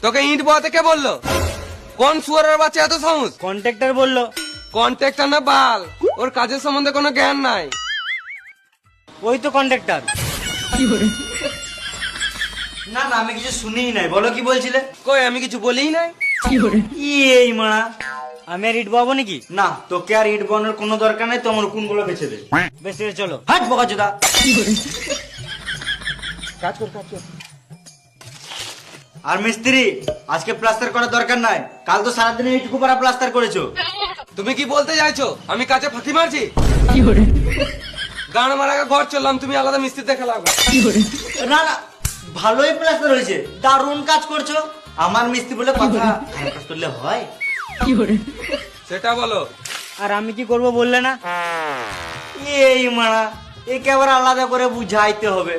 তোকে ইট বয়াতে কে বললো? কোন শুয়ারের বাচ্চা এত সাহস? কন্ট্রাক্টর বললো। কন্ট্রাক্টর না বাল, ওর কাজের সম্বন্ধে কোনো জ্ঞান নাই। ওই তো কন্ট্রাক্টর। না না, আমি কিছু শুনিই নাই, বলো কি বলছিলে? কই আমি কিছু বলিই নাই। এই মারা, আমি আর ইট বাবো নাকি? না তোকে আর ইট বানানোর কোনো দরকার নাই, তোমার কোনগুলো বেছে দে। বেশ ঠিক আছে, চলো। হাট বোকাচোদা। আর মিস্ত্রি, আজকে প্লাস্টার করার দরকার নাই, কাল তো সারাদিন এইটুকু পারা প্লাস্টার করেছো। তুমি কি বলতে চাইছো আমি কাজে ফাঁকি মারছি? গান মারা ঘর চললাম, তুমি আলাদা মিস্ত্রি দেখে লাগবে। না না, ভালোই প্লাস্টার হয়েছে, দারুণ কাজ করছো। আমার মিস্ত্রি বলে কথা, খারাপ কাজ করলে হয়? সেটা বলো। আর আমি কি করব বললে না? এই মারা, একে আবার আলাদা করে বুঝাইতে হবে।